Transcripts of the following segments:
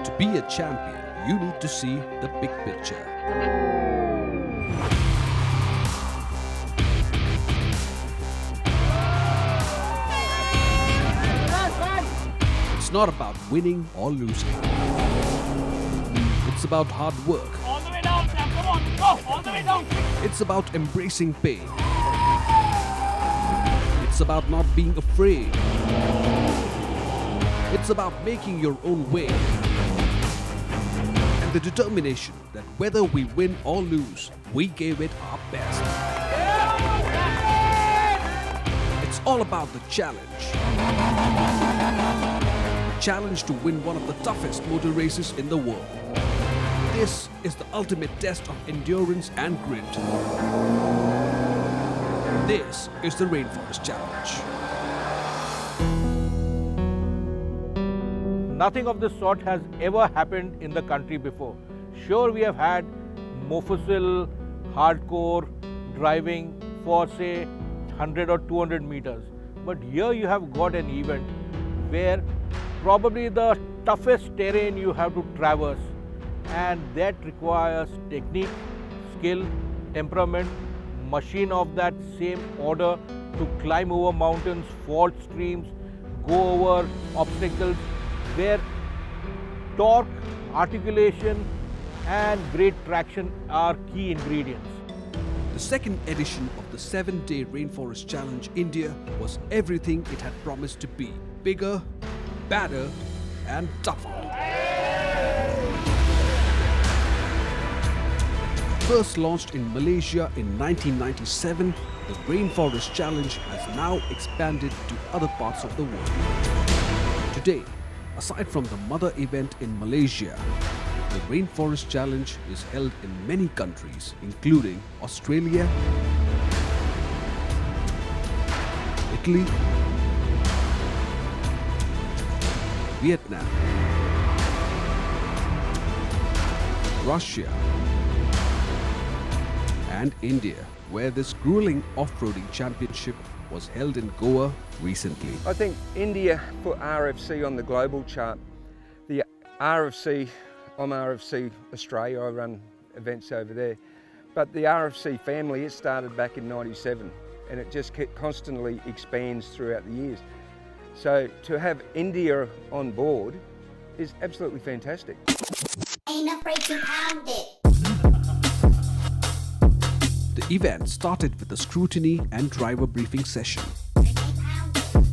To be a champion, you need to see the big picture. It's not about winning or losing. It's about hard work. All the way down, Sam. Come on, go. All the way down. It's about embracing pain. It's about not being afraid. It's about making your own way. And the determination that whether we win or lose, we gave it our best. It's all about the challenge. The challenge to win one of the toughest motor races in the world. This is the ultimate test of endurance and grit. This is the Rainforest Challenge. Nothing of this sort has ever happened in the country before. Sure, we have had mofussil, hardcore driving for say 100 or 200 meters. But here you have got an event where probably the toughest terrain you have to traverse, and that requires technique, skill, temperament, machine of that same order to climb over mountains, fault streams, go over obstacles where torque, articulation and great traction are key ingredients. The second edition of the 7-day Rainforest Challenge India was everything it had promised to be. Bigger, badder and tougher. First launched in Malaysia in 1997, the Rainforest Challenge has now expanded to other parts of the world. Today, aside from the mother event in Malaysia, the Rainforest Challenge is held in many countries, including Australia, Italy, Vietnam, Russia, and India, where this gruelling off-roading championship was held in Goa recently. I think India put RFC on the global chart. The RFC, I'm RFC Australia, I run events over there, but the RFC family, it started back in '97 and it just constantly expands throughout the years. So to have India on board is absolutely fantastic. Ain't afraid to pound it. The event started with a scrutiny and driver briefing session.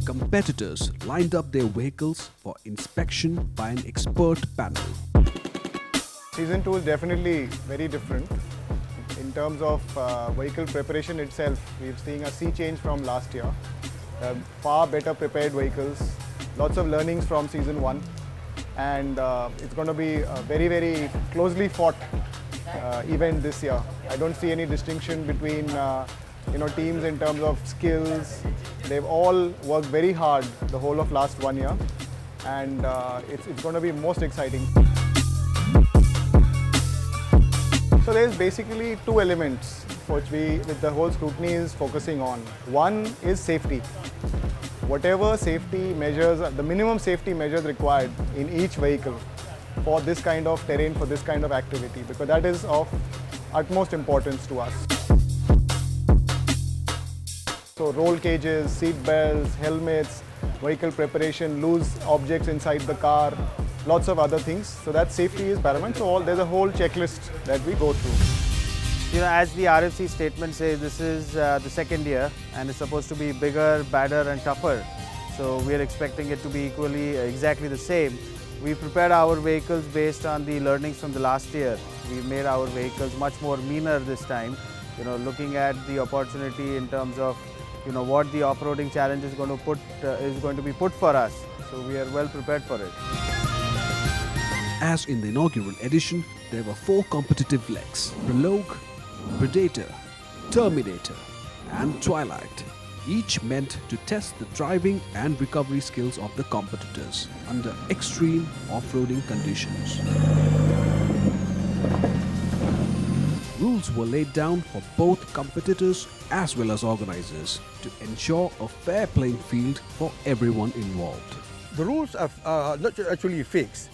Competitors lined up their vehicles for inspection by an expert panel. Season 2 is definitely very different. In terms of vehicle preparation itself, we've seen a sea change from last year. Far better prepared vehicles, lots of learnings from Season 1, and it's going to be a very, very closely fought event this year. I don't see any distinction between teams in terms of skills. They've all worked very hard the whole of last 1 year, and it's going to be most exciting. So there's basically two elements which with the whole scrutiny is focusing on. One is safety. Whatever safety measures, the minimum safety measures required in each vehicle for this kind of terrain, for this kind of activity, because that is of utmost importance to us. So roll cages, seat belts, helmets, vehicle preparation, loose objects inside the car, lots of other things. So that safety is paramount. So there's a whole checklist that we go through. As the RFC statement says, this is the second year and it's supposed to be bigger, badder and tougher. So we are expecting it to be equally, exactly the same. We prepared our vehicles based on the learnings from the last year. We made our vehicles much more meaner this time, looking at the opportunity in terms of what the off-roading challenge is going to be put for us. So we are well prepared for it. As in the inaugural edition, there were 4 competitive legs: Prologue, Predator, Terminator and Twilight. Each meant to test the driving and recovery skills of the competitors under extreme off-roading conditions. Rules were laid down for both competitors as well as organizers to ensure a fair playing field for everyone involved. The rules are not actually fixed.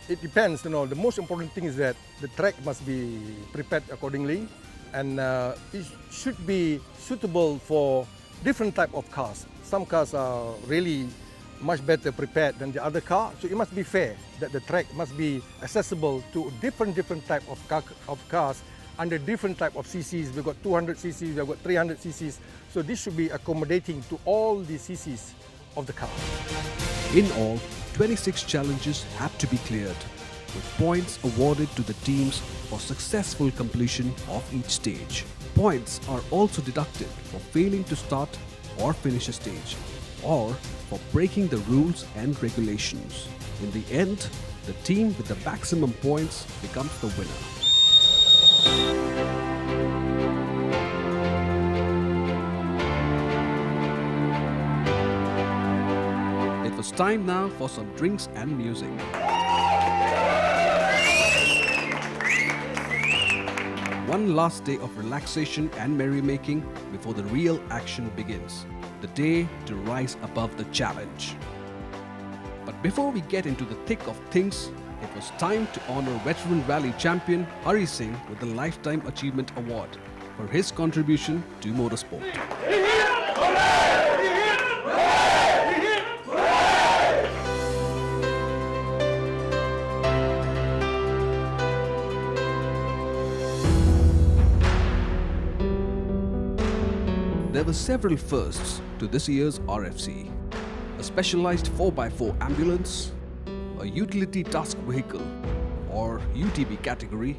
It depends, the most important thing is that the track must be prepared accordingly, and it should be suitable for different type of cars. Some cars are really much better prepared than the other car, so it must be fair that the track must be accessible to different type of cars under different type of CCs. We've got 200 CCs, we've got 300 CCs, so this should be accommodating to all the CCs of the car. In all, 26 challenges had to be cleared, with points awarded to the teams for successful completion of each stage. Points are also deducted for failing to start or finish a stage, or for breaking the rules and regulations. In the end, the team with the maximum points becomes the winner. It was time now for some drinks and music. One last day of relaxation and merrymaking before the real action begins. The day to rise above the challenge. But before we get into the thick of things, it was time to honor veteran rally champion Hari Singh with the Lifetime Achievement Award for his contribution to motorsport. There were several firsts to this year's RFC. A specialized 4x4 ambulance, a utility task vehicle or UTV category,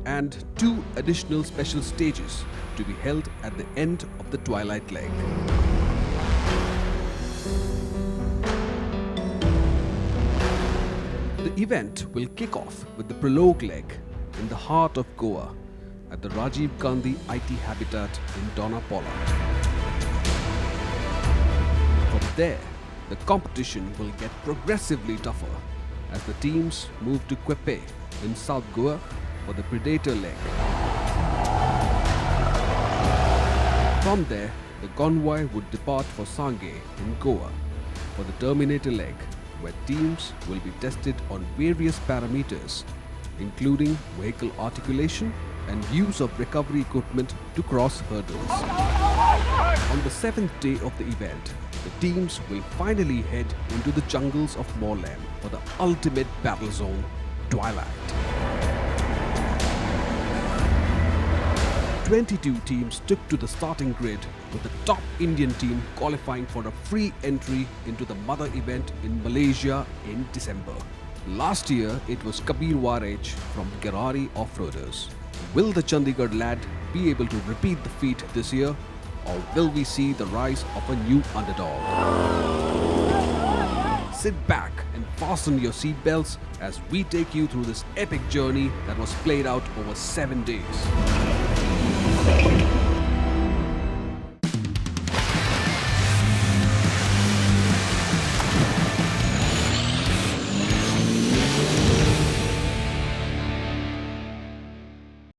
and 2 additional special stages to be held at the end of the twilight leg. The event will kick off with the prologue leg in the heart of Goa at the Rajiv Gandhi IT Habitat in Donna Pollard. From there, the competition will get progressively tougher as the teams move to Quepe in South Goa for the Predator leg. From there, the convoy would depart for Sangay in Goa for the Terminator leg, where teams will be tested on various parameters, including vehicle articulation and use of recovery equipment to cross hurdles. On the 7th day of the event, the teams will finally head into the jungles of Moreland for the ultimate battle zone, Twilight. 22 teams took to the starting grid, with the top Indian team qualifying for a free entry into the mother event in Malaysia in December. Last year, it was Kabir Waraj from Gerari Off-Roaders. Will the Chandigarh lad be able to repeat the feat this year, or will we see the rise of a new underdog? Sit back and fasten your seatbelts as we take you through this epic journey that was played out over 7 days.